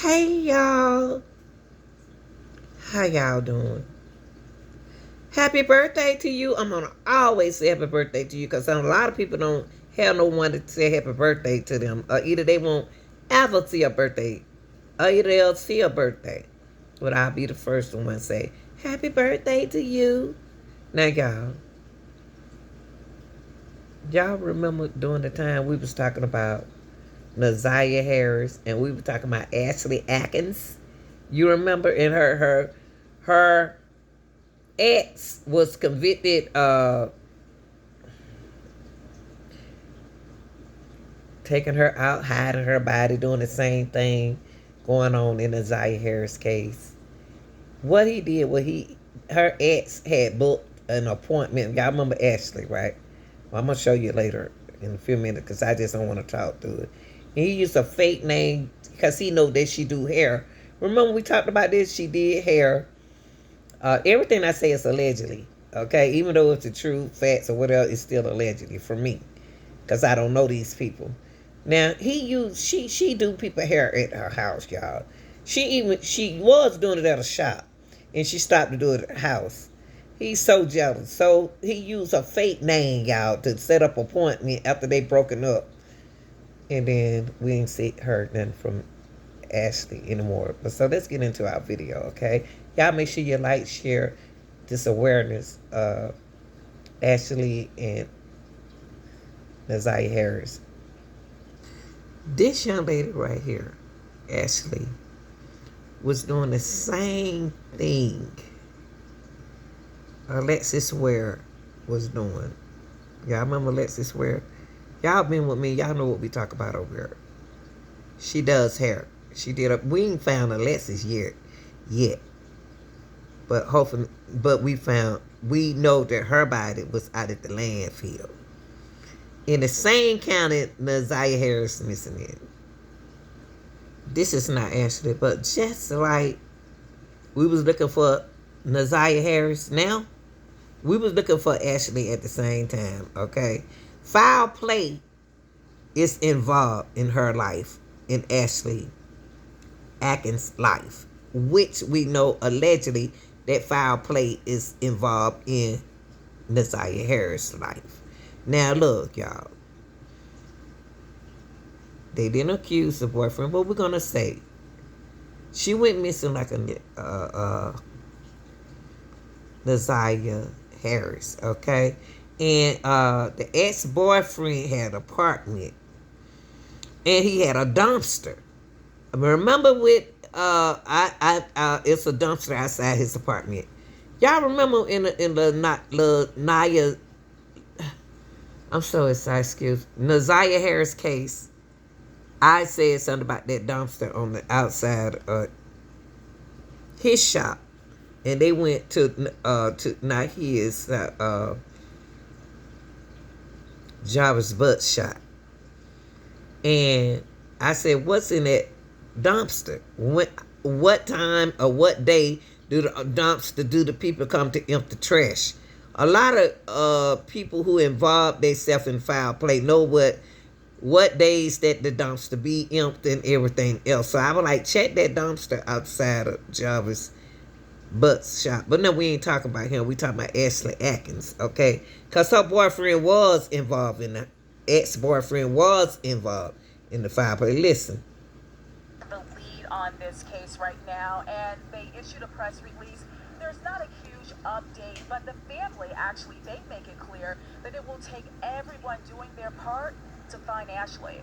Hey y'all, how y'all doing? Happy birthday to you. I'm gonna always say happy birthday to you because a lot of people don't have no one to say happy birthday to them. Or either they won't ever see a birthday, or either they'll see a birthday. But I'll be the first one to say happy birthday to you. Now y'all remember during the time we was talking about Naziah Harris and we were talking about Ashley Atkins? You remember in her ex was convicted taking her out, hiding her body, doing the same thing going on in the Zaya Harris case. What he did was her ex had booked an appointment. Y'all remember Ashley, right? Well, I'm gonna show you later in a few minutes because I just don't want to talk through it. And he used a fake name because he know that she do hair. Remember we talked about this? She did hair. Everything I say is allegedly, okay? Even though it's the true facts or whatever, it's still allegedly for me, cause I don't know these people. Now she do people hair at her house, y'all. She was doing it at a shop, and she stopped to do it at her house. He's so jealous, so he used a fake name, y'all, to set up an appointment after they broken up, and then we ain't see heard nothing from Ashley anymore. But so let's get into our video, okay? Y'all make sure you like, share this awareness of Ashley and Naziah Harris. This young lady right here, Ashley, was doing the same thing Alexis Ware was doing. Y'all remember Alexis Ware? Y'all been with me. Y'all know what we talk about over here. She does hair. We ain't found Alexis yet. But hopefully, we know that her body was out at the landfill. In the same county Naziah Harris missing it. This is not Ashley, but just like we was looking for Naziah Harris now, we was looking for Ashley at the same time, okay? Foul play is involved in her life, in Ashley Atkins' life, which we know allegedly that foul play is involved in Naziah Harris' life. Now look, y'all. They didn't accuse the boyfriend, but we're gonna say she went missing like a Naziah Harris, okay? And the ex-boyfriend had an apartment, and he had a dumpster. Remember with it's a dumpster outside his apartment. Y'all remember in the Naya, I'm so excited, excuse Naziah Harris case. I said something about that dumpster on the outside of his shop, and they went to not his Jarvis Butt shop, and I said, "What's in that dumpster? What time or what day do the people come to empty trash?" A lot of people who involve themselves in foul play know what days that the dumpster be empty and everything else. So I would like check that dumpster outside of Jarvis Butt's shop. But no, we ain't talking about him. We talking about Ashley Atkins, okay? Because her boyfriend was involved in the ex-boyfriend was involved in the foul play. Listen. The lead on this case right now, and they issued a press release. There's not a huge update, but the family actually, they make it clear that it will take everyone doing their part to find Ashley.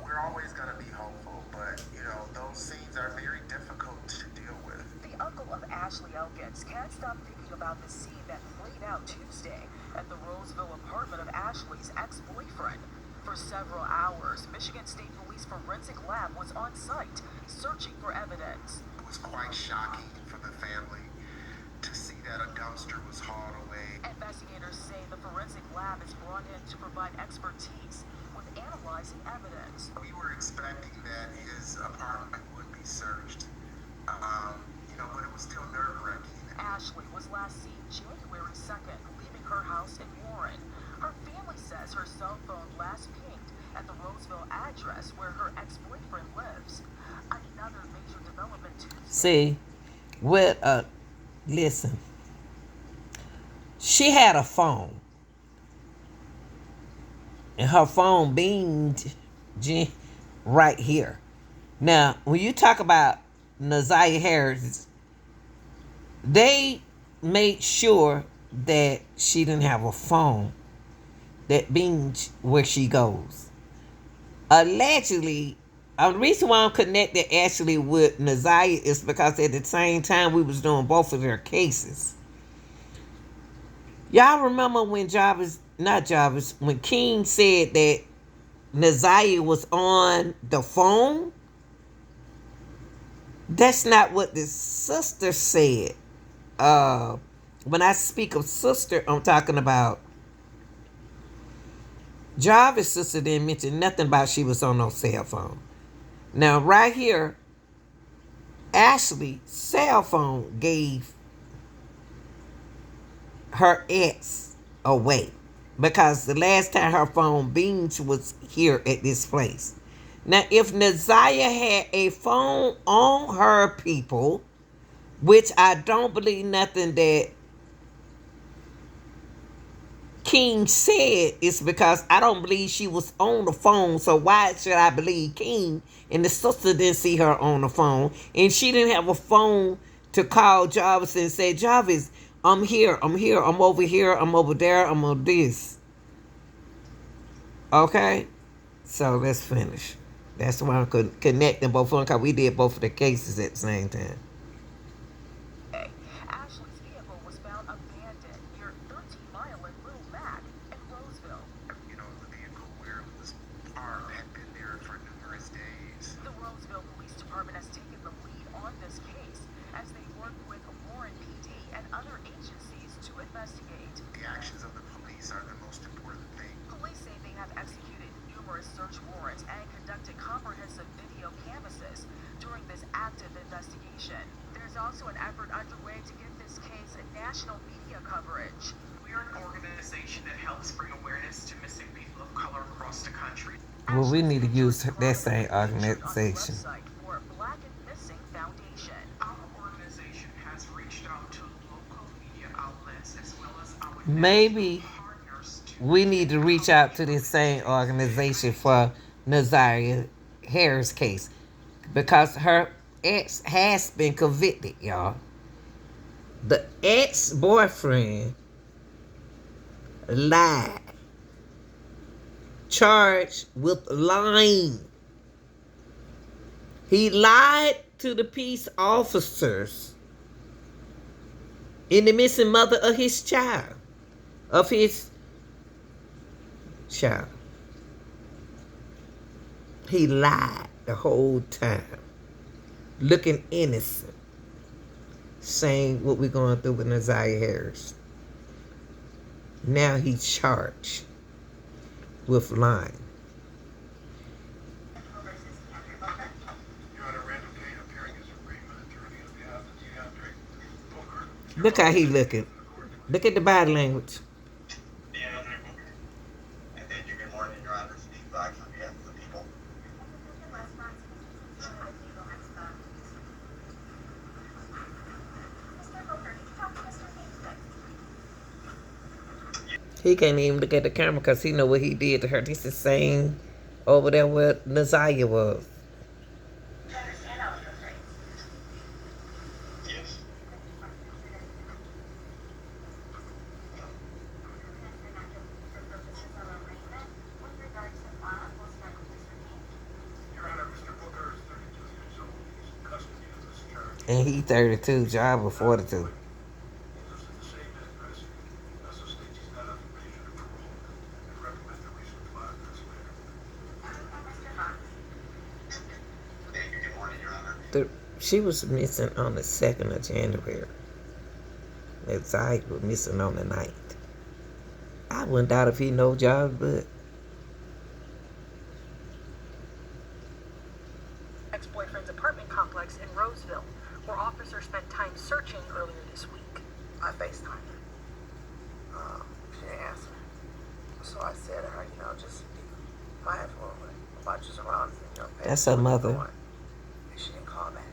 We're always going to be hopeful, but, those scenes are very difficult to deal with. The uncle of Ashley, Elkins, can't stop thinking about the scene that played out Tuesday at the Roseville apartment of Ashley's ex-boyfriend. For several hours, Michigan State Police Forensic Lab was on site, searching for evidence. It was quite shocking for the family to see that a dumpster was hauled away. Investigators say the forensic lab is brought in to provide expertise with analyzing evidence. We were expecting that his apartment would be searched, but it was still nerve-wracking. Ashley was last seen January 2nd, leaving her house in Warren. Her family says her cell phone last pinged at the Roseville address where her ex-boyfriend lives. See, with listen, she had a phone, and her phone beamed right here. Now, when you talk about Naziah Harris, they made sure that she didn't have a phone that beamed where she goes. Allegedly, the reason why I'm connected actually with Naziah is because at the same time we was doing both of their cases. Y'all remember when when King said that Naziah was on the phone? That's not what the sister said. When I speak of sister, I'm talking about Jarvis' sister didn't mention nothing about she was on no cell phone. Now, right here, Ashley's cell phone gave her ex away because the last time her phone beamed was here at this place. Now, if Naziah had a phone on her, people, which I don't believe nothing that King said, is because I don't believe she was on the phone. So why should I believe King? And the sister didn't see her on the phone, and she didn't have a phone to call Jarvis and say, Jarvis, I'm here, I'm over here, I'm over there, I'm on this. Okay, so let's finish. That's why I'm connecting both of them, because we did both of the cases at the same time. Ashley's vehicle was found abandoned near 13 Mile in Little Mac in Roseville. You know, the vehicle where it was parked had been there for numerous days. The Roseville Police Department has taken the lead on this case as they work with Warren PD and other agencies to investigate. The actions of the police are the most important thing. Police say they have executed numerous search warrants and conducted comprehensive video canvasses during this active investigation. There's also an effort underway to give this case a national media coverage. We are an organization that helps bring awareness to missing people of color across the country. Well, we need to use that same organization. For Black and Missing Foundation. Our organization has reached out to local media outlets as well as our Maybe partners to we need to reach out to this same organization for Naziah Harris case, because her ex has been convicted, y'all. The ex-boyfriend lied, charged with lying. He lied to the peace officers in the missing mother of his child, He lied the whole time, looking innocent, saying what we're going through with Naziah Harris. Now he's charged with lying. Look how he looking. Look at the body language. He can't even look at the camera because he know what he did to her. This is the same over there where Naziah was. And he 32, John was 42. She was missing on the 2nd of January. Naziah was missing on the 9th. I wouldn't doubt if he knows John, but Ex-boyfriend's apartment complex in Roseville, where officers spent time searching earlier this week. I FaceTimed her. She didn't answer. So I said to her, just be mindful about your surroundings and that's her mother. And she didn't call back.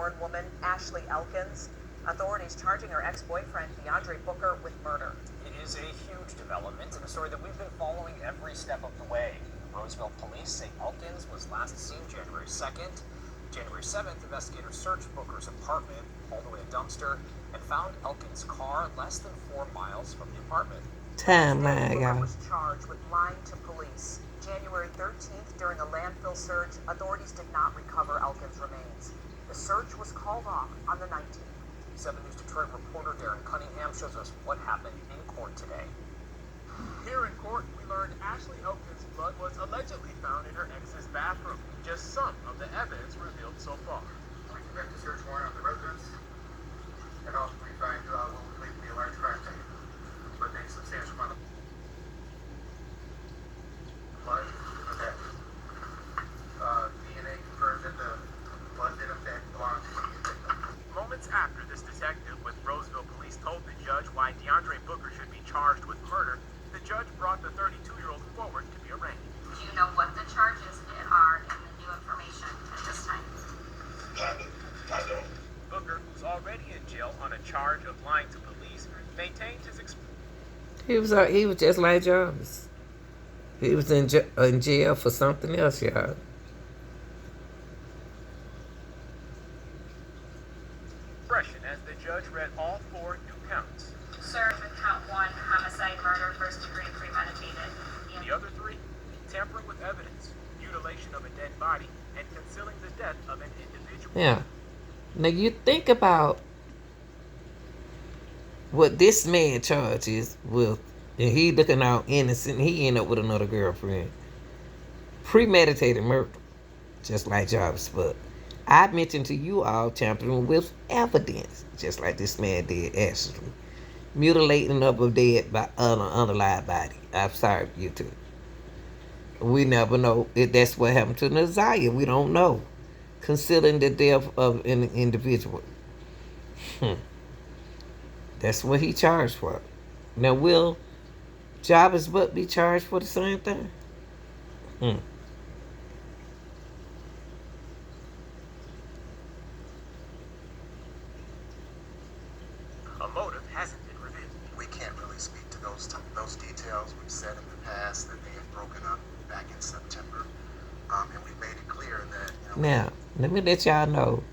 born woman Ashley Elkins. Authorities charging her ex-boyfriend DeAndre Booker with murder. It is a huge development and a story that we've been following every step of the way. Roseville police say Elkins was last seen January 2nd. January 7th, investigators searched Booker's apartment, hauled away a dumpster, and found Elkins' car less than 4 miles from the apartment. Timeline, Booker y'all. was charged with lying to police. January 13th, during a landfill search, authorities did not recover Elkins' remains. The search was called off on the 19th. 7 News Detroit reporter Darren Cunningham shows us what happened in court today. Here in court, we learned Ashley Elkins' blood was allegedly found in her ex's bathroom. Just some of the evidence revealed so far. We conduct a search warrant on the residence, and also we find what we believe to be a large crime scene, but a substantial amount of blood. Okay. DNA confirms that the blood did in fact belong to the victim. Moments after this detective with Roseville police told the judge why DeAndre Booker should be charged with murder, the judge brought the 32-year-old forward to be arraigned. Do you know what the charges are in the new information at this time? I don't. Booker, who's already in jail on a charge of lying to police, maintained his He was just like Jarvis. He was in jail for something else, y'all. expression as the judge read all 4 new counts. Served with count 1, homicide, murder, first degree, premeditated. The other 3, tampering with evidence, mutilation of a dead body, and concealing the death of an individual. Yeah. Now you think about what this man charges with, and he looking out innocent. He ended up with another girlfriend. Premeditated murder, just like Jarvis. But I mentioned to you all tampering with evidence, just like this man did, actually. Mutilating of a dead unalive body. I'm sorry, you two. We never know if that's what happened to Naziah. We don't know. Concealing the death of an individual. That's what he charged for. Now, will Jarvis Butt be charged for the same thing? A motive hasn't been revealed. We can't really speak to those details. We've said in the past that they had broken up back in September, and we've made it clear that Now, let me let y'all know.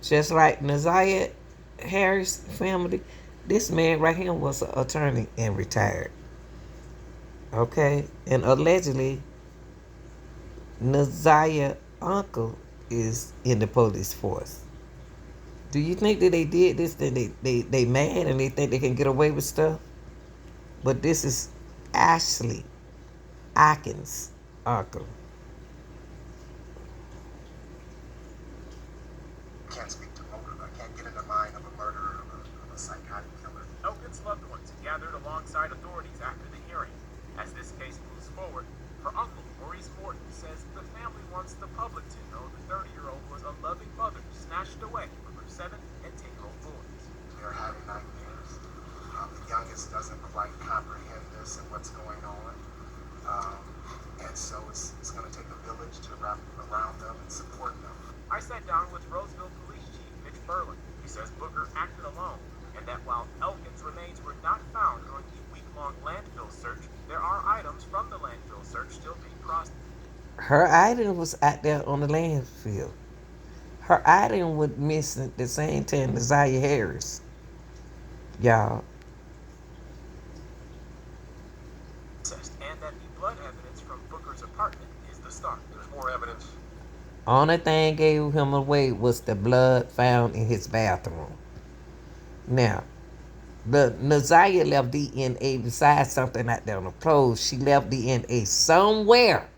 Just like Naziah Harris family, this man right here was an attorney and retired. Okay? And allegedly, Naziah's uncle is in the police force. Do you think that they did this, that they mad and they think they can get away with stuff? But this is Ashley Elkins' uncle. I can't speak to motive. I can't get in the mind of a murderer, of a psychotic killer. Elkins' loved ones gathered alongside authorities after the hearing. As this case moves forward, her uncle, Maurice Morton, says the family wants the public to know the 30-year-old was a loving mother snatched away from her 7 and 10-year-old boys. They're having nightmares. The youngest doesn't quite comprehend this and what's going on. And so it's going to take a village to wrap around them and support them. I sat down with Roseville Police Chief Mitch Berlin. He says Booker acted alone, and that while Elkins' remains were not found during the week-long landfill search, there are items from the landfill search still being processed. Her item was out there on the landfill. Her item was missing the same time Naziah Harris. Y'all. And that the blood evidence from Booker's apartment is the start. There's more evidence. Only thing gave him away was the blood found in his bathroom. Now, the Naziah left DNA besides something out there on the clothes. She left DNA somewhere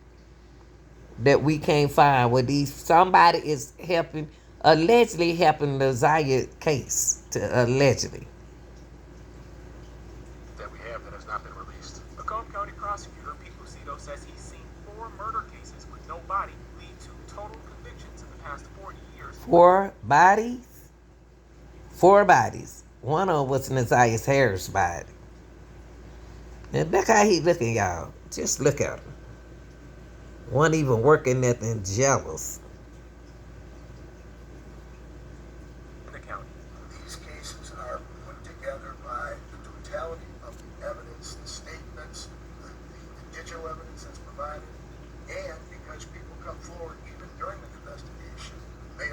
that we can't find. Where somebody is allegedly helping Naziah's case, allegedly. That we have that has not been released. Macomb County prosecutor Pete Lucido says he's seen 4 murder cases with no body lead to total convictions in the past 40 years. 4 bodies? 4 bodies. One of them was Naziah Harris' body. And look how he looking, y'all. Just look at him. One even working nothing, jealous.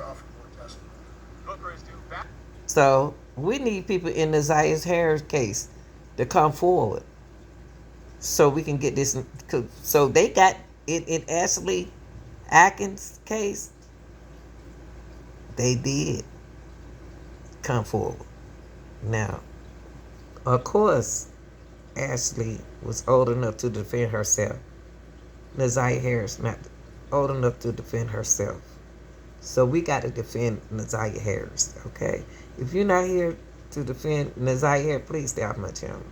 offer more testimony. Booker is due back. So we need people in the Zayas Harris case to come forward so we can get this. So they got it in Ashley Atkins' case. They did come forward. Now, of course, Ashley was old enough to defend herself. Nazaya Harris not old enough to defend herself. So we got to defend Nazaya Harris, okay? If you're not here to defend Nazaya Harris, please stay off my channel.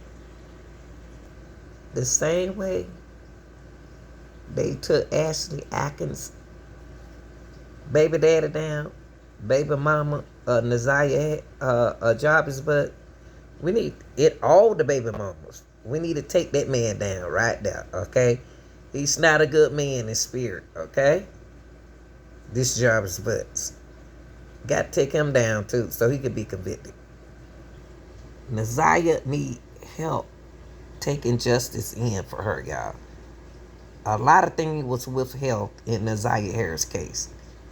The same way they took Ashley Atkins' baby daddy down, baby mama, Nazaya, Jarvis, but we need it, all the baby mamas. We need to take that man down right there, okay? He's not a good man in spirit, okay? This Jarvis Butts. Got to take him down too so he could be convicted. Nazaya need help taking justice in for her, y'all. A lot of things was withheld in Nazaya Harris case.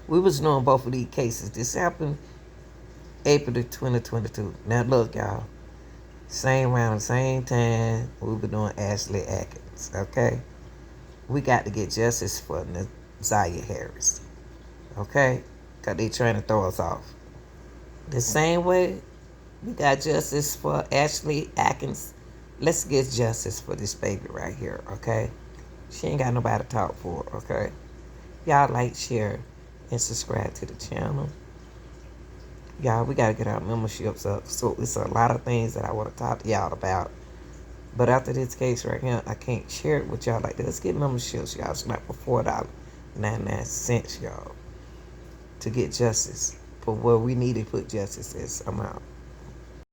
We was doing both of these cases. This happened April of 2022. Now look, y'all. Same round, same time, we were doing Ashley Atkins, okay? We got to get justice for Nazaya Harris, okay? Because they trying to throw us off. The same way we got justice for Ashley Atkins, let's get justice for this baby right here, okay? She ain't got nobody to talk for, okay? Y'all like, share, and subscribe to the channel. Y'all, we got to get our memberships up. So it's a lot of things that I want to talk to y'all about. But after this case right here, I can't share it with y'all like that. Let's get memberships, y'all. It's like for $4.99, y'all, to get justice for where we need to put justice is. I'm out.